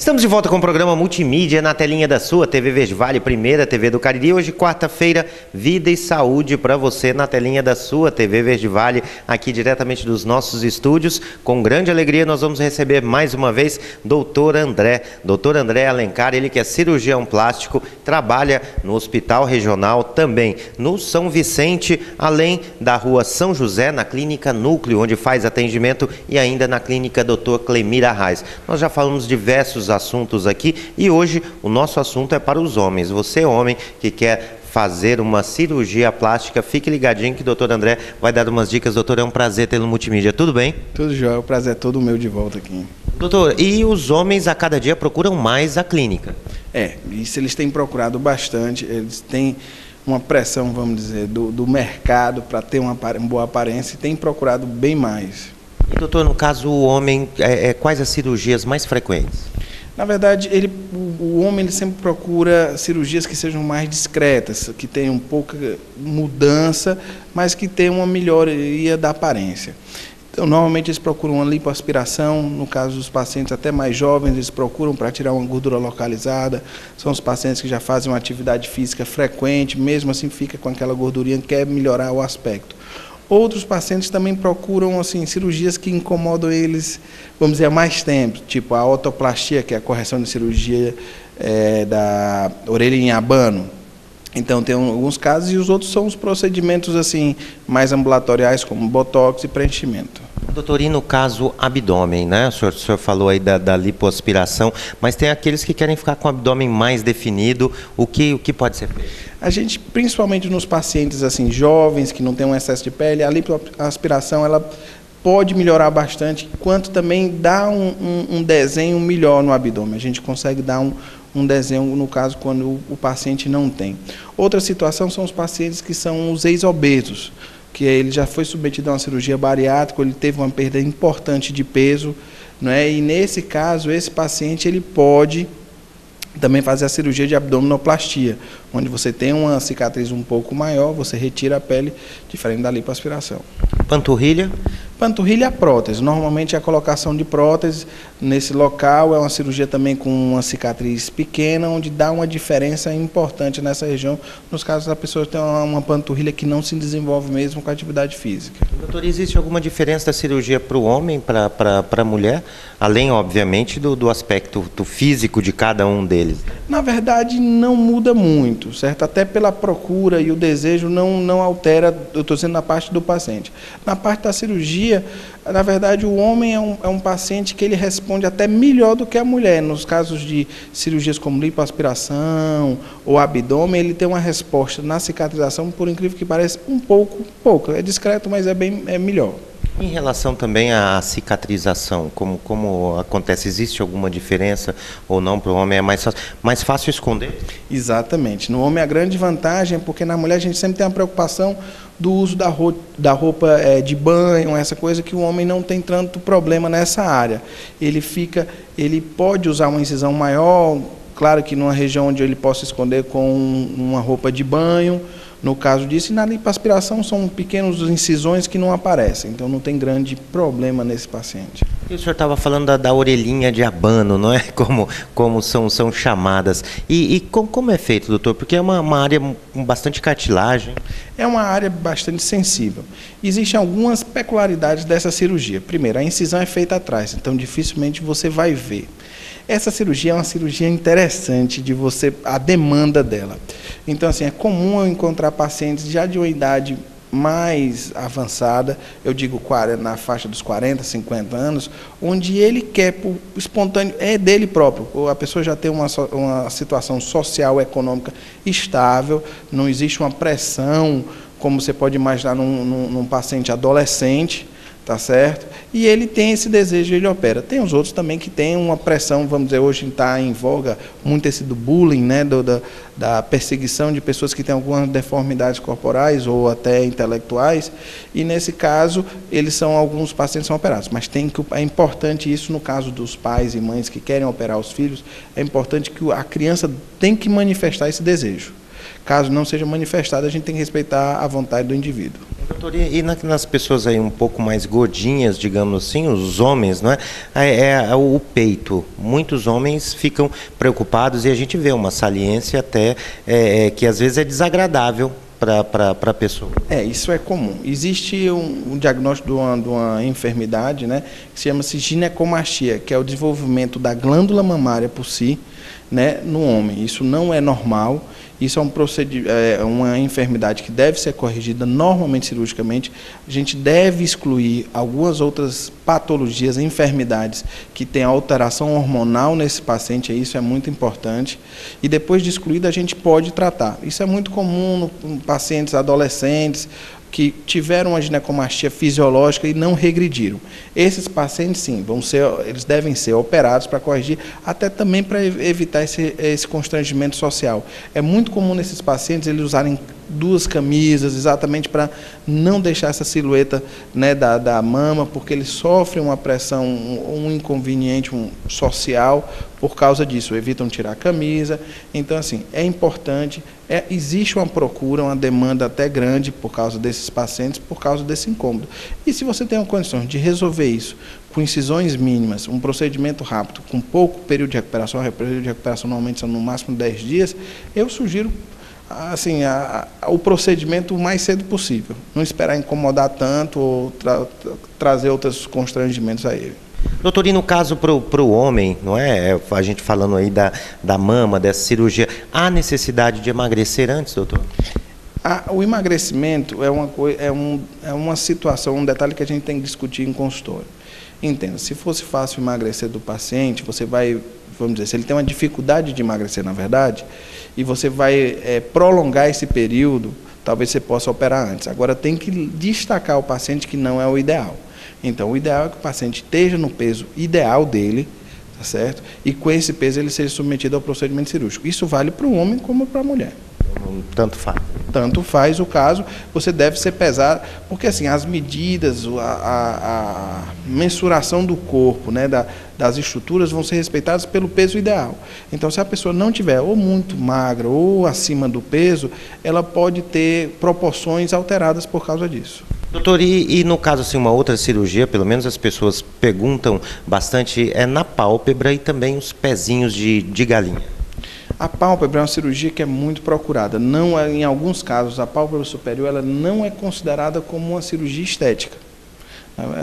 Estamos de volta com o programa Multimídia na telinha da sua TV Verde Vale, primeira TV do Cariri. Hoje, quarta-feira, vida e saúde para você na telinha da sua TV Verde Vale, aqui diretamente dos nossos estúdios. Com grande alegria, nós vamos receber mais uma vez Dr. André. Dr. André Alencar, ele que é cirurgião plástico, trabalha no Hospital Regional, também no São Vicente, além da Rua São José, na Clínica Núcleo, onde faz atendimento, e ainda na Clínica Dr. Clemir Arraes. Nós já falamos diversos assuntos aqui e hoje o nosso assunto é para os homens. Você, homem, que quer fazer uma cirurgia plástica, fique ligadinho que o doutor André vai dar umas dicas. Doutor, é um prazer tê-lo no Multimídia. Tudo bem? Tudo jóia, o prazer é todo meu de volta aqui. Doutor, e os homens a cada dia procuram mais a clínica? Isso eles têm procurado bastante, eles têm uma pressão, vamos dizer, do mercado para ter uma boa aparência e têm procurado bem mais. E, doutor, no caso, o homem, quais as cirurgias mais frequentes? Na verdade, o homem ele sempre procura cirurgias que sejam mais discretas, que tenham pouca mudança, mas que tenham uma melhoria da aparência. Então, normalmente eles procuram uma lipoaspiração, no caso dos pacientes até mais jovens, eles procuram para tirar uma gordura localizada, são os pacientes que já fazem uma atividade física frequente, mesmo assim fica com aquela gordurinha, quer melhorar o aspecto. Outros pacientes também procuram cirurgias que incomodam eles, vamos dizer, há mais tempo, tipo a otoplastia, que é a correção de cirurgia da orelha em abano. Então, tem alguns casos, e os outros são os procedimentos mais ambulatoriais, como botox e preenchimento. Doutor, e no caso abdômen, né? O senhor falou aí da lipoaspiração, mas tem aqueles que querem ficar com o abdômen mais definido. O que pode ser feito? A gente, principalmente nos pacientes jovens, que não têm um excesso de pele, a lipoaspiração ela pode melhorar bastante, quanto também dá um desenho melhor no abdômen. A gente consegue dar um desenho, no caso, quando o paciente não tem. Outra situação são os pacientes que são os ex-obesos, que ele já foi submetido a uma cirurgia bariátrica, ele teve uma perda importante de peso, e nesse caso, esse paciente ele pode também fazer a cirurgia de abdominoplastia, onde você tem uma cicatriz um pouco maior, você retira a pele, diferente da lipoaspiração. Panturrilha? Panturrilha é prótese. Normalmente a colocação de prótese nesse local é uma cirurgia também com uma cicatriz pequena, onde dá uma diferença importante nessa região, nos casos da pessoa ter uma panturrilha que não se desenvolve mesmo com a atividade física. Doutor, existe alguma diferença da cirurgia para o homem, para a mulher, além, obviamente, do aspecto físico de cada um deles? Na verdade, não muda muito, certo? Até pela procura e o desejo não altera, eu estou dizendo na parte do paciente. Na parte da cirurgia, na verdade, o homem é um paciente que ele responde até melhor do que a mulher. Nos casos de cirurgias como lipoaspiração ou abdômen, ele tem uma resposta na cicatrização, por incrível que pareça, pouco. É discreto, mas é melhor. Em relação também à cicatrização, como acontece? Existe alguma diferença ou não para o homem? É mais fácil esconder? Exatamente. No homem a grande vantagem é porque na mulher a gente sempre tem a preocupação do uso da roupa de banho, essa coisa que o homem não tem tanto problema nessa área. Ele pode usar uma incisão maior, claro que numa região onde ele possa esconder com uma roupa de banho, no caso disso, e na lipoaspiração são pequenas incisões que não aparecem, então não tem grande problema nesse paciente. E o senhor estava falando da orelhinha de abano, não é? Como são chamadas. E como é feito, doutor? Porque é uma área com bastante cartilagem. É uma área bastante sensível. Existem algumas peculiaridades dessa cirurgia. Primeiro, a incisão é feita atrás, então dificilmente você vai ver. Essa cirurgia é uma cirurgia interessante a demanda dela. Então, é comum eu encontrar pacientes já de uma idade mais avançada, eu digo na faixa dos 40, 50 anos, onde ele quer, por espontâneo, é dele próprio. A pessoa já tem uma situação social, econômica estável, não existe uma pressão, como você pode imaginar num paciente adolescente, tá certo? E ele tem esse desejo, ele opera. Tem os outros também que têm uma pressão, vamos dizer, hoje está em voga muito esse do bullying, da perseguição de pessoas que têm algumas deformidades corporais ou até intelectuais, e nesse caso, alguns pacientes são operados, mas é importante isso no caso dos pais e mães que querem operar os filhos, é importante que a criança tem que manifestar esse desejo. Caso não seja manifestado, a gente tem que respeitar a vontade do indivíduo. Doutor, e nas pessoas aí um pouco mais gordinhas, digamos assim, os homens, não é? O peito. Muitos homens ficam preocupados e a gente vê uma saliência até que às vezes é desagradável para a pessoa. Isso é comum. Existe um diagnóstico de uma enfermidade, né, que se chama-se ginecomastia, que é o desenvolvimento da glândula mamária por si, né, no homem. Isso não é normal. Isso é uma enfermidade que deve ser corrigida normalmente cirurgicamente. A gente deve excluir algumas outras patologias, enfermidades que têm alteração hormonal nesse paciente, isso é muito importante. E depois de excluído, a gente pode tratar. Isso é muito comum em pacientes adolescentes que tiveram uma ginecomastia fisiológica e não regrediram. Esses pacientes, sim, eles devem ser operados para corrigir, até também para evitar esse constrangimento social. É muito comum nesses pacientes eles usarem duas camisas, exatamente para não deixar essa silhueta, né, da mama, porque eles sofrem uma pressão, um inconveniente social por causa disso, evitam tirar a camisa. Então, assim, é importante, existe uma procura, uma demanda até grande por causa desses pacientes, por causa desse incômodo. E se você tem uma condição de resolver isso com incisões mínimas, um procedimento rápido, com pouco período de recuperação, o período de recuperação normalmente são no máximo 10 dias, eu sugiro assim, o procedimento o mais cedo possível. Não esperar incomodar tanto ou trazer outros constrangimentos a ele. Doutor, e no caso para o homem, não é? A gente falando aí da mama, dessa cirurgia, há necessidade de emagrecer antes, doutor? O emagrecimento é uma situação, um detalhe que a gente tem que discutir em consultório. Entenda, se fosse fácil emagrecer do paciente, você vai, vamos dizer, se ele tem uma dificuldade de emagrecer, na verdade, e você vai prolongar esse período, talvez você possa operar antes. Agora, tem que destacar o paciente que não é o ideal. Então, o ideal é que o paciente esteja no peso ideal dele, tá certo? E com esse peso ele seja submetido ao procedimento cirúrgico. Isso vale para o homem como para a mulher. Tanto faz. Tanto faz o caso, você deve ser pesado, porque assim, as medidas, a mensuração do corpo, né, das estruturas vão ser respeitadas pelo peso ideal. Então, se a pessoa não tiver ou muito magra ou acima do peso, ela pode ter proporções alteradas por causa disso. Doutor, e no caso, assim, uma outra cirurgia, pelo menos as pessoas perguntam bastante, na pálpebra e também os pezinhos de galinha. A pálpebra é uma cirurgia que é muito procurada. Não em alguns casos, a pálpebra superior ela não é considerada como uma cirurgia estética.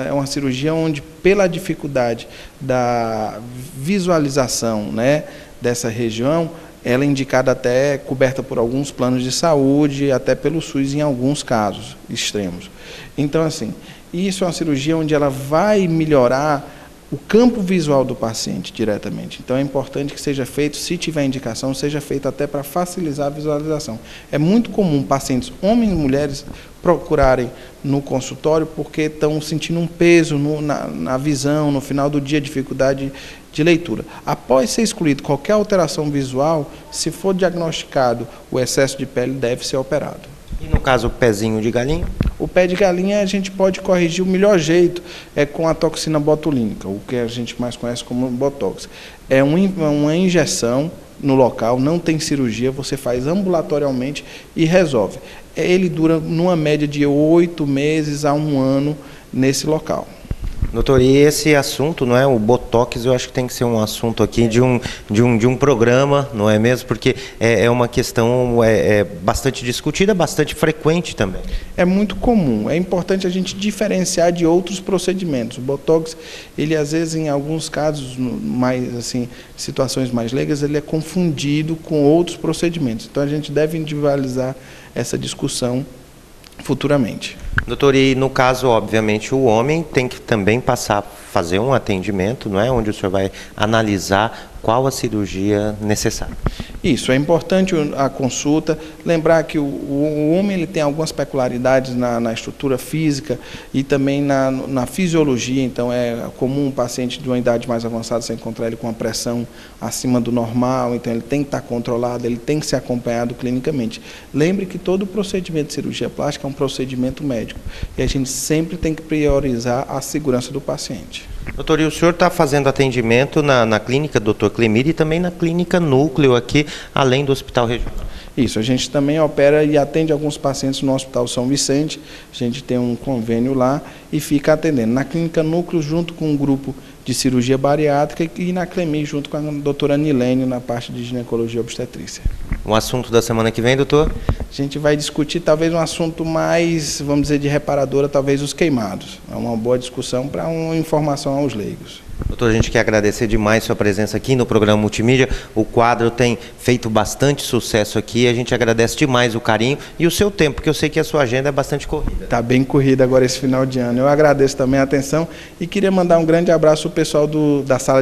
É uma cirurgia onde, pela dificuldade da visualização, né, dessa região, ela é indicada até coberta por alguns planos de saúde, até pelo SUS em alguns casos extremos. Então, assim, isso é uma cirurgia onde ela vai melhorar o campo visual do paciente diretamente. Então, é importante que seja feito, se tiver indicação, seja feito até para facilitar a visualização. É muito comum pacientes, homens e mulheres, procurarem no consultório porque estão sentindo um peso na visão, no final do dia, dificuldade de leitura. Após ser excluído qualquer alteração visual, se for diagnosticado o excesso de pele, deve ser operado. E no caso, o pezinho de galinha? O pé de galinha a gente pode corrigir, o melhor jeito é com a toxina botulínica, o que a gente mais conhece como botox. É uma injeção no local, não tem cirurgia, você faz ambulatorialmente e resolve. Ele dura numa média de 8 meses a 1 ano nesse local. Doutor, e esse assunto, não é, o Botox, eu acho que tem que ser um assunto aqui de um programa, não é mesmo? Porque é uma questão bastante discutida, bastante frequente também. É muito comum, é importante a gente diferenciar de outros procedimentos. O Botox, ele às vezes, em alguns casos, mais assim, situações mais leigas, ele é confundido com outros procedimentos. Então a gente deve individualizar essa discussão futuramente. Doutor, e no caso, obviamente, o homem tem que também fazer um atendimento, não é? Onde o senhor vai analisar qual a cirurgia necessária. Isso, é importante a consulta. Lembrar que o homem ele tem algumas peculiaridades na estrutura física e também na fisiologia. Então, é comum um paciente de uma idade mais avançada você encontrar ele com uma pressão acima do normal. Então, ele tem que estar controlado, ele tem que ser acompanhado clinicamente. Lembre que todo procedimento de cirurgia plástica é um procedimento médico. E a gente sempre tem que priorizar a segurança do paciente. Doutor, e o senhor está fazendo atendimento na clínica Dr. Clemir e também na clínica Núcleo aqui, além do Hospital Regional? Isso, a gente também opera e atende alguns pacientes no Hospital São Vicente, a gente tem um convênio lá e fica atendendo. Na Clínica Núcleo, junto com um grupo de cirurgia bariátrica e na CLEMI, junto com a doutora Nilene, na parte de ginecologia e obstetrícia. O assunto da semana que vem, doutor? A gente vai discutir talvez um assunto mais, vamos dizer, de reparadora, talvez os queimados. É uma boa discussão para uma informação aos leigos. Doutor, a gente quer agradecer demais sua presença aqui no programa Multimídia. O quadro tem feito bastante sucesso aqui. A gente agradece demais o carinho e o seu tempo, porque eu sei que a sua agenda é bastante corrida. Está bem corrida agora esse final de ano. Eu agradeço também a atenção e queria mandar um grande abraço ao pessoal da sala de